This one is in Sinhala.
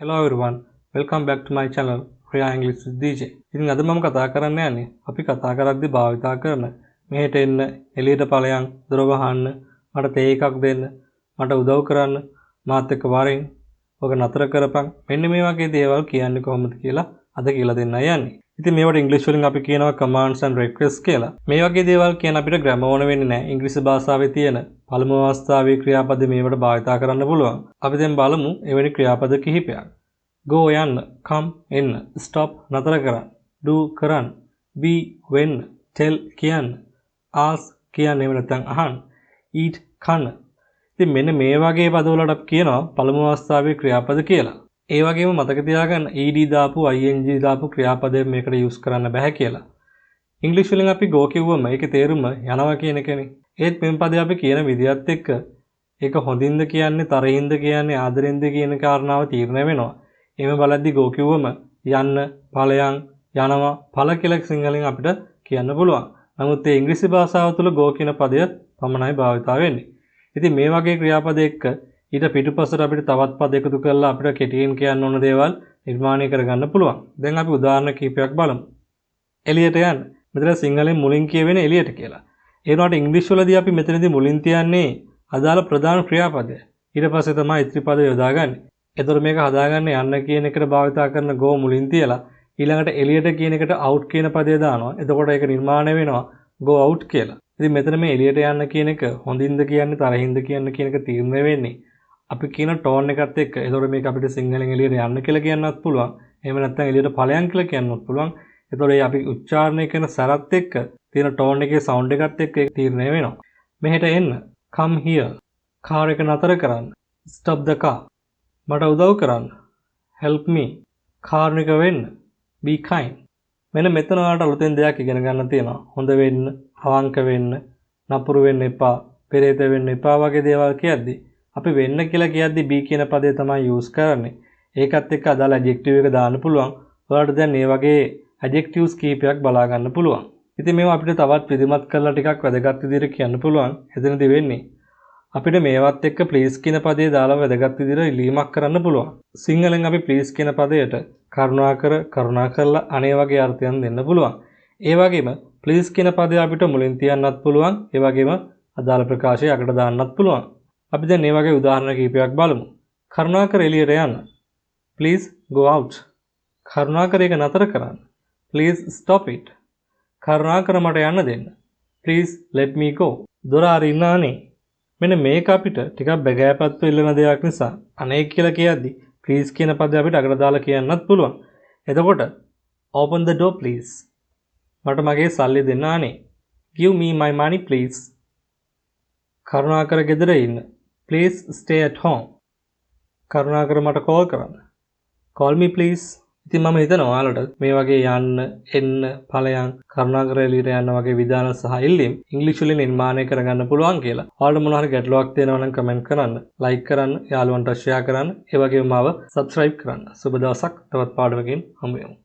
Hello everyone, welcome back to my channel Priya English with DJ. ඉතින් අද මම කතා කරන්න යන්නේ අපි කතා කරද්දී භාවිතා කරන මෙහෙට එන්න එළියට ඵලයන් දොර වහන්න මට තේ එකක් දෙන්න මට උදව් කරන්න මාත් එක්ක වරින් ඔක නතර කරපන් මෙන්න මේ වගේ දේවල් කියන්නේ කොහොමද කියලා අද කියලා දෙන්න යන්නේ. ඉතින් මේවට ඉංග්‍රීසි වලින් අපි කියනවා commands and requests කියලා. මේ වගේ දේවල් කියන අපිට grammar ඕන වෙන්නේ නැහැ. ඉංග්‍රීසි භාෂාවේ තියෙන පළමු අවස්ථාවේ ක්‍රියාපද මේවට භාවිතා කරන්න පුළුවන්. අපි දැන් බලමු එවැනි ක්‍රියාපද කිහිපයක්. Go යන්න, come එන්න, stop නතර කරන්න, do කරන්න, be වෙන්න, tell කියන්න, ask කියන්න එහෙම නැත්නම් අහන්න, eat කන්න. ඉතින් මෙන්න මේ වගේ පදවලට අපි කියනවා පළමු අවස්ථාවේ ක්‍රියාපද කියලා. ඒ වගේම මතක තියාගන්න ed දාපු ing දාපු ක්‍රියාපදයෙන් මේකට යූස් කරන්න බෑ කියලා. ඉංග්‍රීසි වලින් අපි go කිව්වම ඒකේ තේරුම යනවා කියන එකනේ. ඒත් මේ පදේ අපි කියන විදිහත් එක්ක ඒක හොඳින්ද කියන්නේ තරහින්ද කියන්නේ ආදරෙන්ද කියන කාරණාව තීරණය වෙනවා. එහෙම බලද්දි go කිව්වම යන්න ඵලයන් යනවා ඵල කියලා සිංහලෙන් අපිට කියන්න පුළුවන්. නමුත් ඒ ඉංග්‍රීසි භාෂාව තුළ go කියන පදය පමණයි භාවිතා වෙන්නේ. ඉතින් මේ වගේ ක්‍රියාපද එක්ක ඊට පිටුපසට අපිට තවත් පද එකතු කරලා අපිට කෙටියෙන් කියන්න ඕන දේවල් නිර්මාණය කරගන්න පුළුවන්. දැන් අපි උදාහරණ කිහිපයක් බලමු. එළියට යන්න. මෙතන සිංහලෙන් මුලින් කියවෙන එළියට කියලා. ඒ වුණාට ඉංග්‍රීසි වලදී අපි මෙතනදී මුලින් තියන්නේ අදාළ ප්‍රධාන ක්‍රියාපදය. ඊට පස්සේ තමයි ඉතිරි පද යොදාගන්නේ. එතකොට මේක හදාගන්න යන්න කියන එකට භාවිතා කරන go මුලින් තියලා ඊළඟට එළියට කියන එකට out කියන පදය දානවා. එතකොට ඒක නිර්මාණය වෙනවා go out කියලා. ඉතින් මෙතන මේ එළියට යන්න කියන එක හොඳින්ද කියන්නේ තරහින්ද කියන එක තීරණය වෙන්නේ අපි කියන ටෝන් එකත් එක්ක. එතකොට මේක අපිට සිංහලෙන් එළියට යන්න කියලා කියන්නත් පුළුවන්. එහෙම නැත්නම් එළියට ඵලයන් කියලා කියන්නත් පුළුවන්. එතකොට මේ අපි උච්චාරණය කරන සරත් එක්ක තියෙන ටෝන් එකේ සවුන්ඩ් එකත් එක්ක ඒක තීරණය වෙනවා. මෙහෙට එන්න. come here. කාර් එක නතර කරන්න. stop the car. මට උදව් කරන්න. help me. කාරුණික වෙන්න. be kind. මෙන්න මෙතන ඔයාලට අලුතෙන් දෙයක් ඉගෙන ගන්න තියෙනවා. හොඳ වෙන්න, අවංක වෙන්න, නපුරු වෙන්න එපා, පෙරේත වෙන්න එපා වගේ දේවල් කියද්දි අපි වෙන්න කියලා කියද්දි be කියන පදේ තමයි use කරන්නේ. ඒකත් එක්ක අදාළ adjective එක දාන්න පුළුවන්. ඔයාලට දැන් මේ වගේ adjectives කීපයක් බලා ගන්න පුළුවන්. ඉතින් මේවා අපිට තවත් විධිමත් කරලා ටිකක් වැදගත් විදිහට කියන්න පුළුවන්. එතනදී වෙන්නේ අපිට මේවත් එක්ක please කියන පදේ දාලා වැදගත් විදිහට ඉලීමක් කරන්න පුළුවන්. සිංහලෙන් අපි please කියන පදයට කරුණාකර, කරුණාකරලා අනේ වගේ අර්ථයන් දෙන්න පුළුවන්. ඒ වගේම please කියන පදේ අපිට මුලින් තියන්නත් පුළුවන්. ඒ වගේම අදාළ ප්‍රකාශය යකට දාන්නත් පුළුවන්. අපි දැන් මේ වගේ උදාහරණ කිහිපයක් බලමු. කරුණාකර එළියට යන්න. Please go out. කරුණාකර ඒක නතර කරන්න. Please stop it. කරුණාකර මට යන්න දෙන්න. Please let me go. දොර අරින්න අනේ. මෙන්න මේක අපිට ටිකක් බගෑපත්ව ඉල්ලන දෙයක් නිසා අනේ කියලා කියද්දි please කියන පදේ අපිට අගට දාලා කියන්නත් පුළුවන්. එතකොට open the door please. මට මගේ සල්ලි දෙන්න අනේ. Give me my money please. කරුණාකර ගෙදර ඉන්න. Please stay at home. කරුණාකර මට කෝල් කරන්න. Call me please. ඉතින් මම හිතනවා ඔයාලට මේ වගේ යන්න, එන්න, ඵලයන්, කරුණාකර එළියට යන්න වගේ විධාන සහ ඉල්ලීම් ඉංග්‍රීසි වලින් නිර්මාණය කරගන්න පුළුවන් කියලා. ඔයාලට මොනවා හරි ගැටලුවක් තියෙනවා නම් කමෙන්ට් කරන්න, ලයික් කරන්න, යාළුවන්ට ෂෙයා කරන්න, ඒ වගේම මාව subscribe කරන්න. සුබ දවසක්. තවත් පාඩමකින් හමු වෙමු.